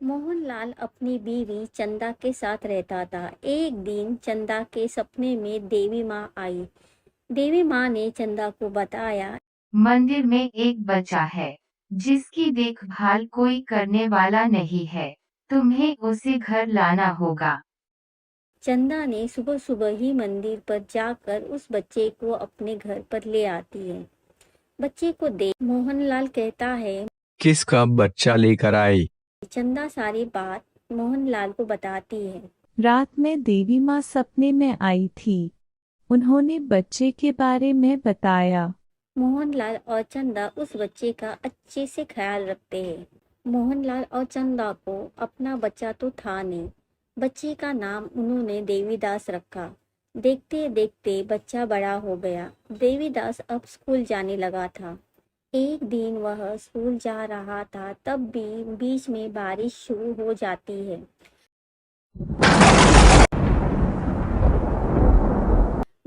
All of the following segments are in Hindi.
मोहनलाल अपनी बीवी चंदा के साथ रहता था। एक दिन चंदा के सपने में देवी माँ आई। देवी माँ ने चंदा को बताया, मंदिर में एक बच्चा है जिसकी देखभाल कोई करने वाला नहीं है। तुम्हें उसे घर लाना होगा। चंदा ने सुबह सुबह ही मंदिर पर जाकर उस बच्चे को अपने घर पर ले आती है। बच्चे को देख मोहनलाल कहता है, किसका बच्चा लेकर आई? चंदा सारी बात मोहनलाल को बताती है। रात में देवी माँ सपने में आई थी। उन्होंने बच्चे के बारे में बताया। मोहनलाल और चंदा उस बच्चे का अच्छे से ख्याल रखते हैं। मोहनलाल और चंदा को अपना बच्चा तो था नहीं। बच्चे का नाम उन्होंने देवीदास रखा। देखते देखते बच्चा बड़ा हो गया। देवीदास अब स्कूल जाने लगा था। एक दिन वह स्कूल जा रहा था, तब भी बीच में बारिश शुरू हो जाती है।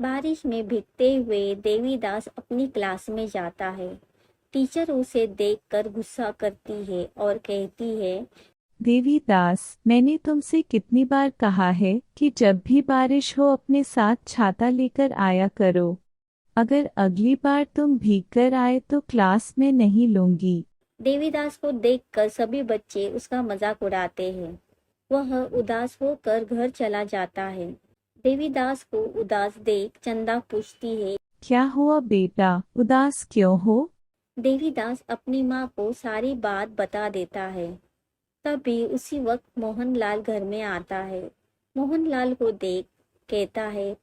बारिश में भीगते हुए देवीदास अपनी क्लास में जाता है। टीचर उसे देखकर गुस्सा करती है और कहती है, देवीदास, मैंने तुमसे कितनी बार कहा है कि जब भी बारिश हो अपने साथ छाता लेकर आया करो। अगर अगली बार तुम भीगकर आए तो क्लास में नहीं लूंगी। देवीदास को देखकर सभी बच्चे उसका मजाक उड़ाते हैं। वह उदास होकर घर चला जाता है। देवीदास को उदास देख चंदा पूछती है, क्या हुआ बेटा, उदास क्यों हो? देवीदास अपनी माँ को सारी बात बता देता है। तभी उसी वक्त मोहनलाल घर में आता है। मोहनलाल को देख कहता है,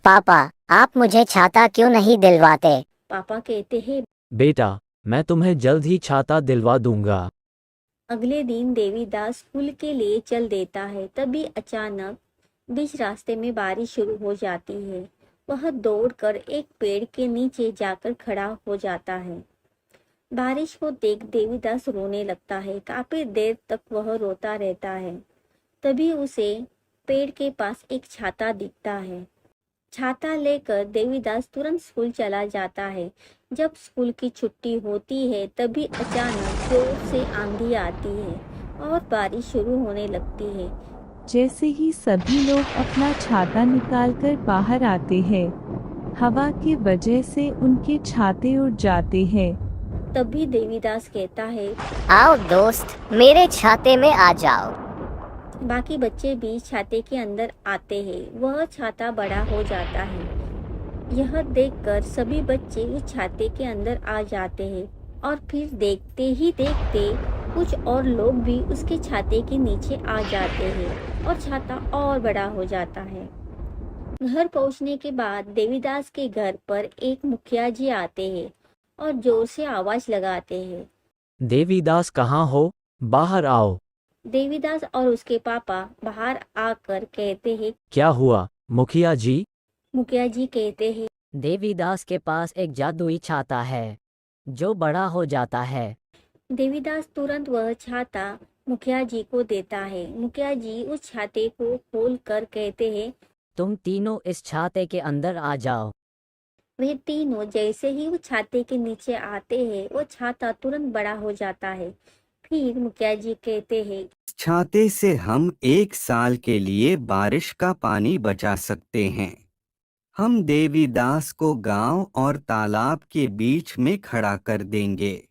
पापा, आप मुझे छाता क्यों नहीं दिलवाते? पापा कहते हैं, बेटा, मैं तुम्हें जल्द ही छाता दिलवा दूंगा। अगले दिन देवीदास स्कूल के लिए चल देता है। तभी अचानक बीच रास्ते में बारिश शुरू हो जाती है। वह दौड़कर एक पेड़ के नीचे जाकर खड़ा हो जाता है। बारिश को देख देवीदास रोने लगता है। काफी देर तक वह रोता रहता है। तभी उसे पेड़ के पास एक छाता दिखता है। छाता लेकर देवीदास तुरंत स्कूल चला जाता है। जब स्कूल की छुट्टी होती है, तभी अचानक जोर से आंधी आती है और बारिश शुरू होने लगती है। जैसे ही सभी लोग अपना छाता निकालकर बाहर आते हैं, हवा की वजह से उनके छाते उड़ जाते हैं। तभी देवीदास कहता है, आओ दोस्त, मेरे छाते में आ जाओ। बाकी बच्चे भी छाते के अंदर आते हैं। वह छाता बड़ा हो जाता है। यह देखकर सभी बच्चे उस छाते के अंदर आ जाते हैं और फिर देखते ही देखते कुछ और लोग भी उसके छाते के नीचे आ जाते हैं और छाता और बड़ा हो जाता है। घर पहुंचने के बाद देवीदास के घर पर एक मुखिया जी आते हैं और जोर से आवाज लगाते हैं, देवीदास कहाँ हो? बाहर आओ। देवीदास और उसके पापा बाहर आकर कहते हैं, क्या हुआ मुखिया जी? मुखिया जी कहते हैं, देवीदास के पास एक जादुई छाता है जो बड़ा हो जाता है। देवीदास तुरंत वह छाता मुखिया जी को देता है। मुखिया जी उस छाते को खोल कर कहते हैं, तुम तीनों इस छाते के अंदर आ जाओ। वे तीनों जैसे ही वो छाते के नीचे आते हैं, वो छाता तुरंत बड़ा हो जाता है। फिर मुखिया जी कहते हैं, छाते से हम 1 साल के लिए बारिश का पानी बचा सकते हैं। हम देवीदास को गांव और तालाब के बीच में खड़ा कर देंगे,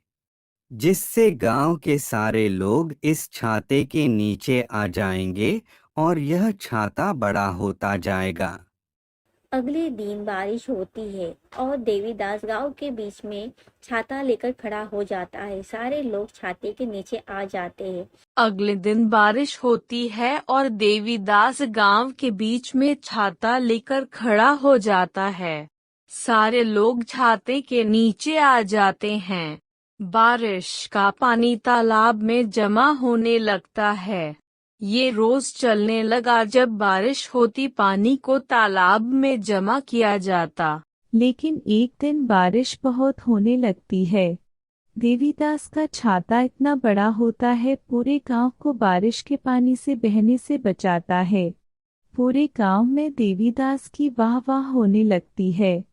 जिससे गांव के सारे लोग इस छाते के नीचे आ जाएंगे और यह छाता बड़ा होता जाएगा। अगले दिन बारिश होती है और देवीदास गांव के बीच में छाता लेकर खड़ा हो जाता है। सारे लोग छाते के नीचे आ जाते हैं। अगले दिन बारिश होती है और देवीदास गांव के बीच में छाता लेकर खड़ा हो जाता है। सारे लोग छाते के नीचे आ जाते हैं। बारिश का पानी तालाब में जमा होने लगता है। ये रोज चलने लगा। जब बारिश होती, पानी को तालाब में जमा किया जाता। लेकिन एक दिन बारिश बहुत होने लगती है। देवीदास का छाता इतना बड़ा होता है, पूरे गांव को बारिश के पानी से बहने से बचाता है। पूरे गांव में देवीदास की वाह वाह होने लगती है।